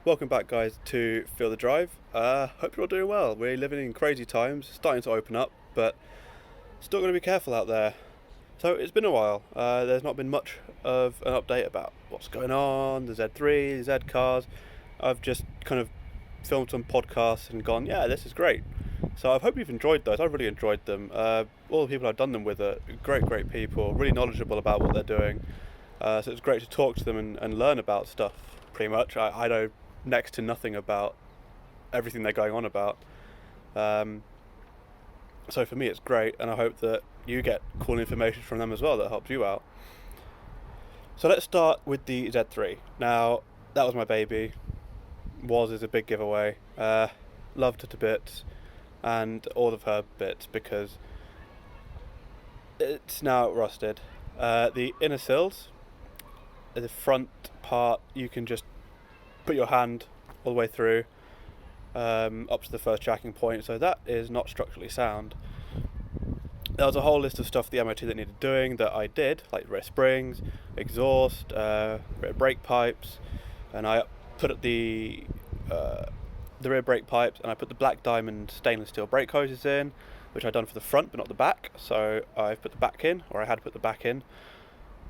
Welcome back, guys, to Feel the Drive. Hope you're all doing well. We're living in crazy times, starting to open up, but still got to be careful out there. So it's been a while. There's not been much of an update about what's going on, the Z3, the Z cars. I've just kind of filmed some podcasts and gone, yeah, this is great. So I hope you've enjoyed those. I've really enjoyed them. All the people I've done them with are great people, really knowledgeable about what they're doing. So it's great to talk to them and learn about stuff, pretty much. I know next to nothing about everything they're going on about. Um, so for me, it's great, and I hope that you get cool information from them as well that helps you out. So let's start with the Z3. Now, that was my baby. Is a big giveaway. Loved her to bits, and all of her bits because it's now rusted. The inner sills, the front part, you can just put your hand all the way through up to the first jacking point, so that is not structurally sound. There was a whole list of stuff for the MOT that needed doing that I did, like rear springs, exhaust, rear brake pipes, and I put up the rear brake pipes, and I put the black diamond stainless steel brake hoses in, which I'd done for the front but not the back, so I've put the back in, or I had put the back in.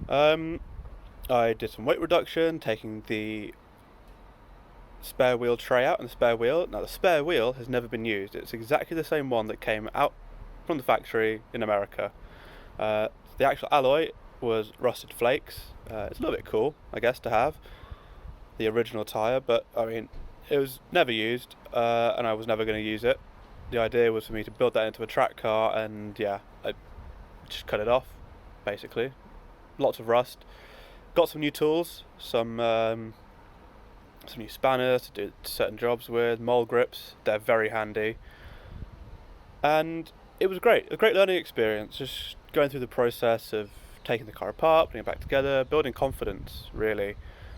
I did some weight reduction, taking the spare wheel tray out and the spare wheel. Now the spare wheel has never been used. It's exactly the same one that came out from the factory in America. The actual alloy was rusted flakes. It's a little bit cool, I guess, to have the original tyre, but I mean, it was never used, and I was never going to use it. The idea was for me to build that into a track car, and yeah, I just cut it off, basically. Lots of rust. Got some new tools, some new spanners to do certain jobs with, mole grips. They're very handy, and it was great. A great learning experience, just going through the process of taking the car apart, putting it back together, building confidence, really,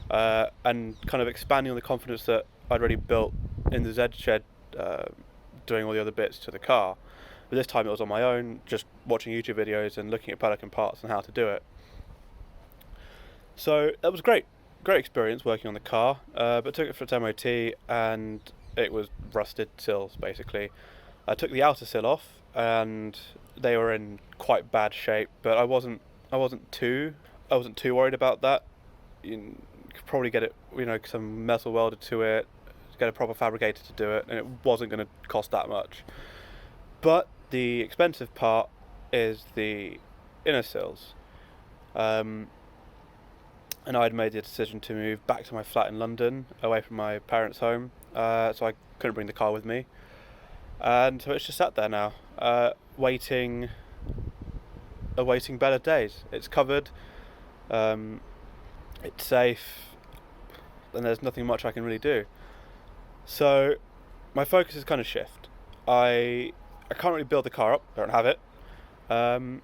and kind of expanding on the confidence that I'd already built in the Z shed, doing all the other bits to the car. But this time it was on my own, just watching YouTube videos and looking at Pelican parts and how to do it. So that was great experience working on the car, but took it for its MOT and it was rusted sills basically. I took the outer sill off and they were in quite bad shape, but I wasn't too worried about that. You could probably get it, some metal welded to it, get a proper fabricator to do it, and it wasn't going to cost that much. But the expensive part is the inner sills. And I'd made the decision to move back to my flat in London, away from my parents' home, so I couldn't bring the car with me. And so it's just sat there now, awaiting better days. It's covered, it's safe, and there's nothing much I can really do. So my focus is kind of shift. I can't really build the car up, I don't have it, and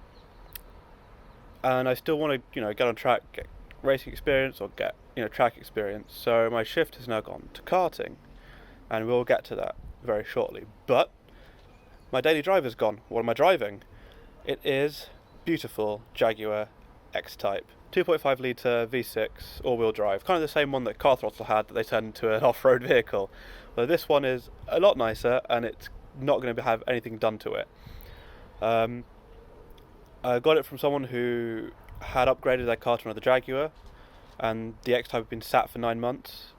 I still want to get on track, get racing experience or get track experience. So my shift has now gone to karting, and we'll get to that very shortly. But my daily driver's gone. What am I driving? It is beautiful Jaguar X-Type 2.5 litre V6 all-wheel drive, kind of the same one that Car Throttle had that they turned into an off-road vehicle. Well, this one is a lot nicer, and it's not going to have anything done to it. I got it from someone who had upgraded their car to another Jaguar, and the X-Type had been sat for 9 months,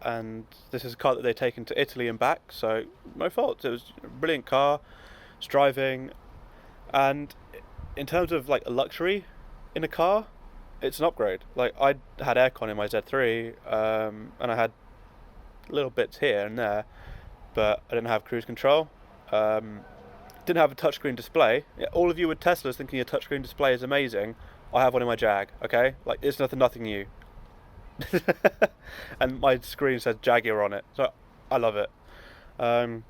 and this is a car that they'd taken to Italy and back, so no fault. It was a brilliant car, it's driving, and in terms of like a luxury in a car, it's an upgrade. Like, I had aircon in my Z3, and I had little bits here and there, but I didn't have cruise control. Didn't have a touchscreen display. All of you with Teslas thinking your touchscreen display is amazing. I have one in my Jag, okay? Like, it's nothing new. And my screen says Jaguar on it, so I love it. And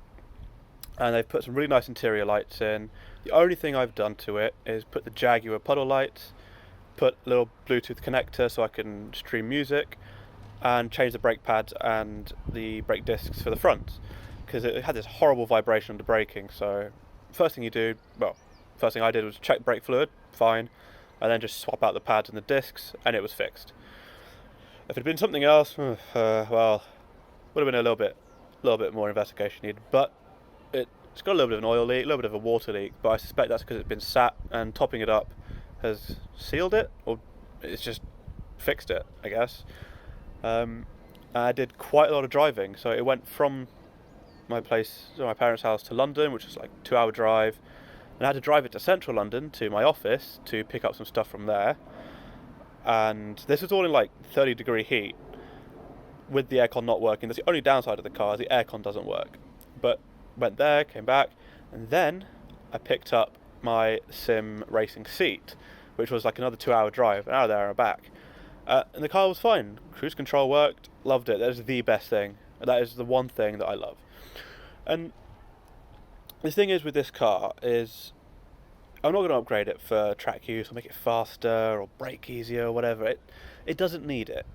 they've put some really nice interior lights in. The only thing I've done to it is put the Jaguar puddle lights, put a little Bluetooth connector so I can stream music, and change the brake pads and the brake discs for the front, because it had this horrible vibration under braking. So first thing I did was check brake fluid, fine, and then just swap out the pads and the discs, and it was fixed. If it had been something else, well, Would have been a little bit more investigation needed, but it's got a little bit of an oil leak, a little bit of a water leak, but I suspect that's because it's been sat, and topping it up has sealed it, or it's just fixed it, I guess. I did quite a lot of driving, so it went from my parents' house to London, which is like a 2 hour drive, and I had to drive it to central London to my office to pick up some stuff from there. And this was all in like 30-degree heat, with the aircon not working. That's the only downside of the car, the aircon doesn't work. But went there, came back, and then I picked up my sim racing seat, which was like another 2 hour drive, an hour there and back. And the car was fine. Cruise control worked, loved it. That is the best thing. That is the one thing that I love. And the thing is with this car is, I'm not going to upgrade it for track use or make it faster or brake easier or whatever. It doesn't need it.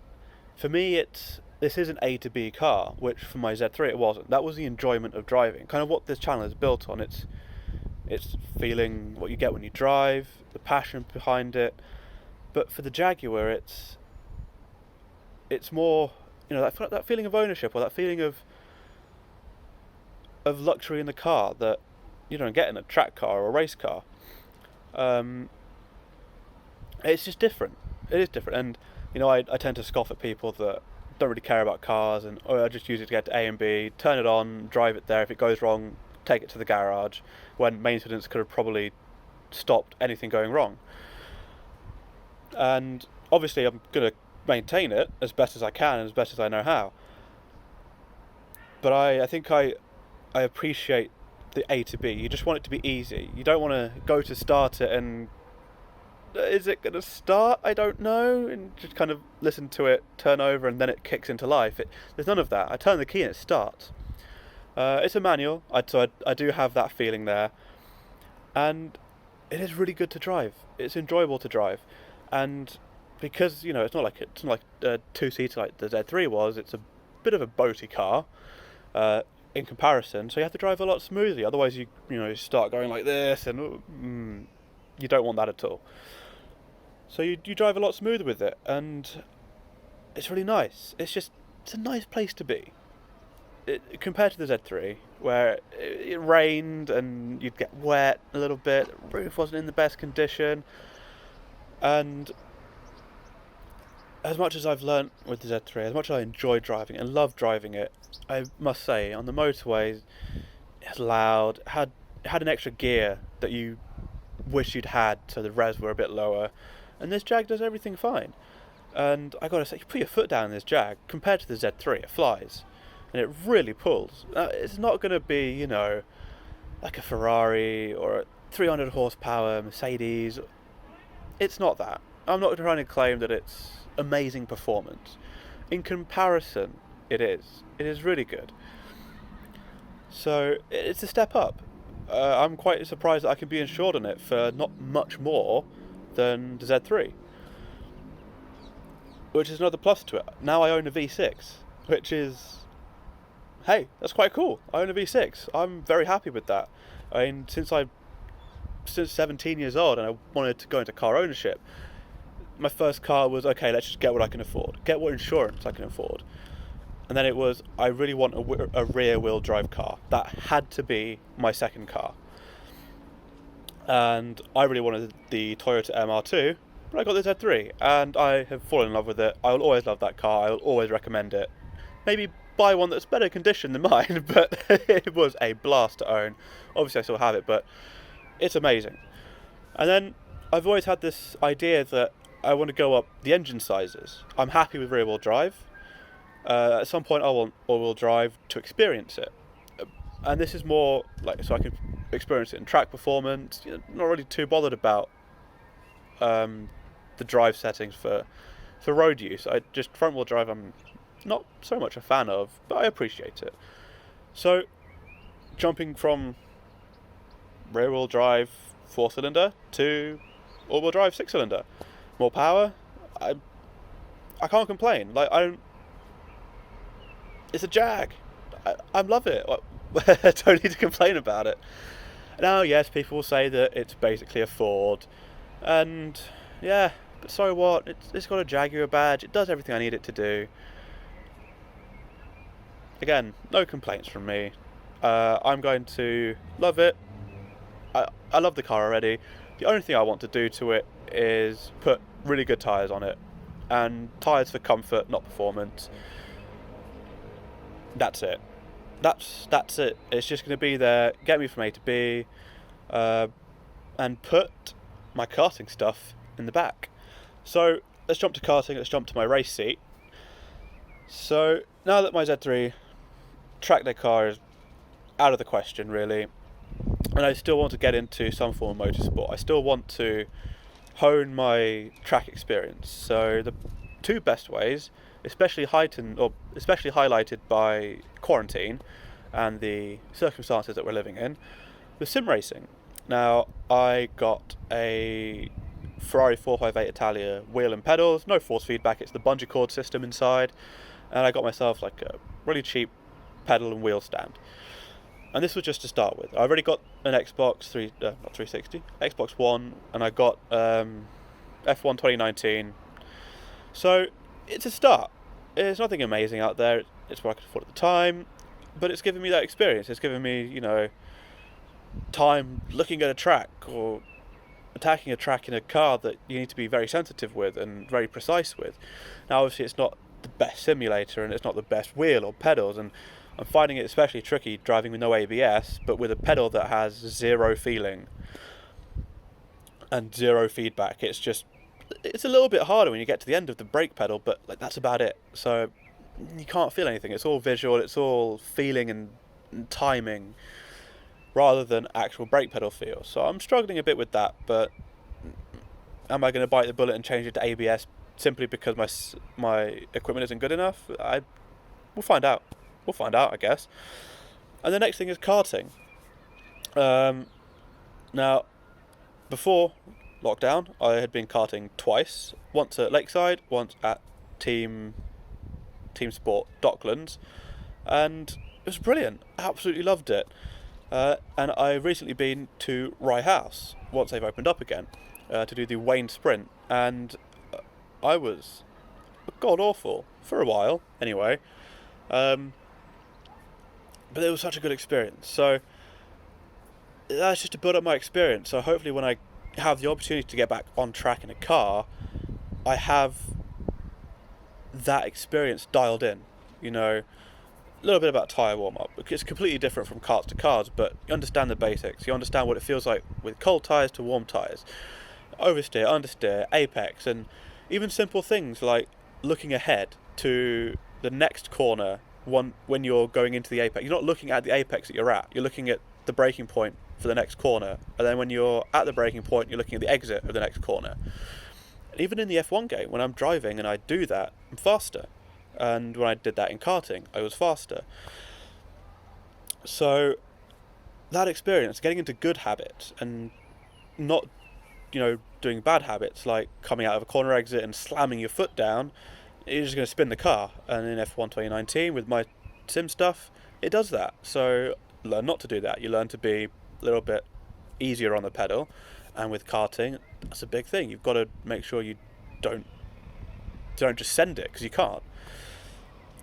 For me, this is an A to B car, which for my Z3 it wasn't. That was the enjoyment of driving. Kind of what this channel is built on. It's feeling what you get when you drive, the passion behind it. But for the Jaguar, it's more, that feeling of ownership, or that feeling of luxury in the car that you don't get in a track car or a race car. It's just different. It is different, and I tend to scoff at people that don't really care about cars, and I just use it to get to A and B, turn it on, drive it there. If it goes wrong, take it to the garage, when maintenance could have probably stopped anything going wrong. And obviously I'm going to maintain it as best as I can, as best as I know how. But I think I appreciate the A to B. You just want it to be easy. You don't want to go to start it and, is it going to start? I don't know. And just kind of listen to it, turn over, and then it kicks into life. There's none of that. I turn the key and it starts. It's a manual, so I do have that feeling there. And it is really good to drive. It's enjoyable to drive. And because, it's not like a two-seater like the Z3 was, it's a bit of a boaty car in comparison, so you have to drive a lot smoothly. Otherwise you start going like this, and you don't want that at all. So you drive a lot smoother with it, and it's really nice. It's a nice place to be. Compared to the Z3, where it rained and you'd get wet a little bit, the roof wasn't in the best condition. And as much as I've learnt with the Z3, as much as I enjoy driving and love driving it, I must say, on the motorways, it's loud, had an extra gear that you wish you'd had, so the revs were a bit lower. And this Jag does everything fine. And I gotta say, you put your foot down in this Jag, compared to the Z3, it flies. And it really pulls. It's not gonna be, like a Ferrari or a 300 horsepower Mercedes. It's not that. I'm not trying to claim that it's amazing performance. In comparison, it is. It is really good. So it's a step up. I'm quite surprised that I can be insured on it for not much more than the Z3, which is another plus to it. Now I own a V6, which is, hey, that's quite cool. I own a V6. I'm very happy with that. I mean, since 17 years old and I wanted to go into car ownership, my first car was, okay, let's just get what I can afford, get what insurance I can afford. And then it was, I really want a rear wheel drive car. That had to be my second car. And I really wanted the Toyota MR2, but I got the Z3 and I have fallen in love with it. I will always love that car. I will always recommend it. Maybe buy one that's better condition than mine, but it was a blast to own. Obviously I still have it, but it's amazing. And then I've always had this idea that I want to go up the engine sizes. I'm happy with rear wheel drive. At some point I want all-wheel drive to experience it. And this is more like, so I can experience it in track performance. Not really too bothered about the drive settings for road use. Just front wheel drive I'm not so much a fan of, but I appreciate it. So jumping from rear wheel drive 4-cylinder to all-wheel drive 6-cylinder, more power, I can't complain. It's a Jag. I love it. I don't need to complain about it. Now, yes, people will say that it's basically a Ford, and yeah, but so what? It's got a Jaguar badge. It does everything I need it to do. again, no complaints from me. I'm going to love it. I love the car already. The only thing I want to do to it is put really good tyres on it, and tyres for comfort, not performance. That's it. That's it. It's just going to be there, get me from A to B, and put my karting stuff in the back. So let's jump to karting. Let's jump to my race seat. So now that my Z3 track day car is out of the question, really, and I still want to get into some form of motorsport. I still want to hone my track experience. So the two best ways, especially highlighted by quarantine and the circumstances that we're living in, the sim racing. Now, I got a Ferrari 458 Italia wheel and pedals, no force feedback, it's the bungee cord system inside, and I got myself like a really cheap pedal and wheel stand. And this was just to start with. I already got an Xbox Xbox One, and I got F1 2019. So it's a start. It's nothing amazing out there. It's what I could afford at the time, but it's given me that experience. It's given me, time looking at a track or attacking a track in a car that you need to be very sensitive with and very precise with. Now, obviously, it's not the best simulator and it's not the best wheel or pedals, and I'm finding it especially tricky driving with no ABS, but with a pedal that has zero feeling and zero feedback. It's a little bit harder when you get to the end of the brake pedal, but like that's about it. So you can't feel anything. It's all visual. It's all feeling and timing, rather than actual brake pedal feel. So I'm struggling a bit with that. But am I going to bite the bullet and change it to ABS simply because my equipment isn't good enough? We'll find out. We'll find out, I guess. And the next thing is karting. Now, before lockdown, I had been karting twice. Once at Lakeside, once at Team Sport Docklands, and it was brilliant. Absolutely loved it. And I've recently been to Rye House once they've opened up again to do the Wayne Sprint, and I was god awful for a while anyway. But it was such a good experience. So that's just to build up my experience. So hopefully when I have the opportunity to get back on track in a car, I have that experience dialed in. A little bit about tyre warm-up. It's completely different from karts to cars, but you understand the basics. You understand what it feels like with cold tyres to warm tyres. Oversteer, understeer, apex, and even simple things like looking ahead to the next corner when you're going into the apex. You're not looking at the apex that you're at. You're looking at the braking point for the next corner. And then when you're at the braking point, you're looking at the exit of the next corner. Even in the F1 game, when I'm driving and I do that, I'm faster. And when I did that in karting, I was faster. So that experience, getting into good habits and not, doing bad habits like coming out of a corner exit and slamming your foot down, you're just going to spin the car. And in F1 2019 with my sim stuff, it does that. So learn not to do that. You learn to be a little bit easier on the pedal. And with karting, that's a big thing. You've got to make sure you don't just send it, because you can't.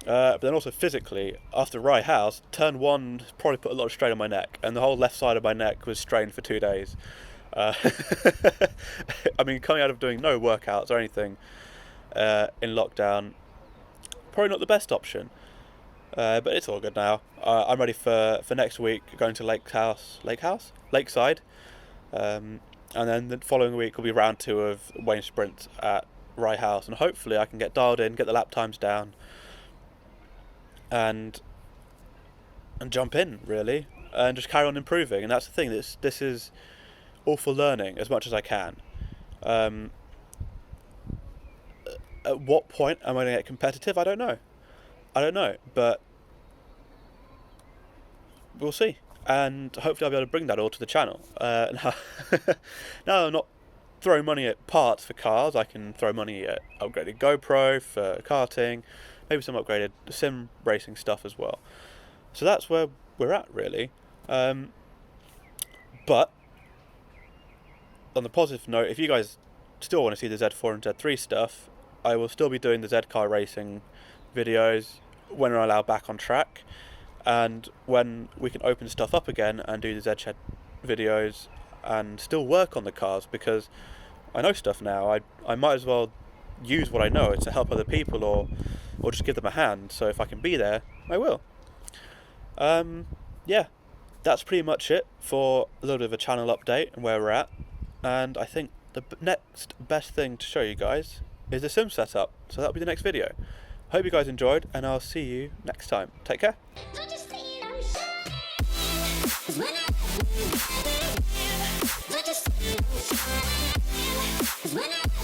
But then also physically, after Rye House, turn one probably put a lot of strain on my neck, and the whole left side of my neck was strained for 2 days. I mean, coming out of doing no workouts or anything in lockdown, probably not the best option. But it's all good now. I'm ready for next week, going to Lakeside. And then the following week will be round 2 of Wayne Sprint at Rye House, and hopefully I can get dialed in, get the lap times down, and jump in, really, and just carry on improving. And that's the thing, this is all for learning as much as I can. At what point am I going to get competitive? I don't know, but we'll see. And hopefully I'll be able to bring that all to the channel. Now I'm not throwing money at parts for cars. I can throw money at upgraded GoPro for karting, maybe some upgraded sim racing stuff as well. So that's where we're at, really. But on the positive note, if you guys still want to see the Z4 and Z3 stuff, I will still be doing the Z car racing videos. when we're allowed back on track, and when we can open stuff up again and do the Zshed videos and still work on the cars, because I know stuff now. I might as well use what I know to help other people, or just give them a hand. So if I can be there, I will. Yeah, that's pretty much it for a little bit of a channel update and where we're at. And I think the next best thing to show you guys is the sim setup. So that'll be the next video. Hope you guys enjoyed, and I'll see you next time. Take care. When I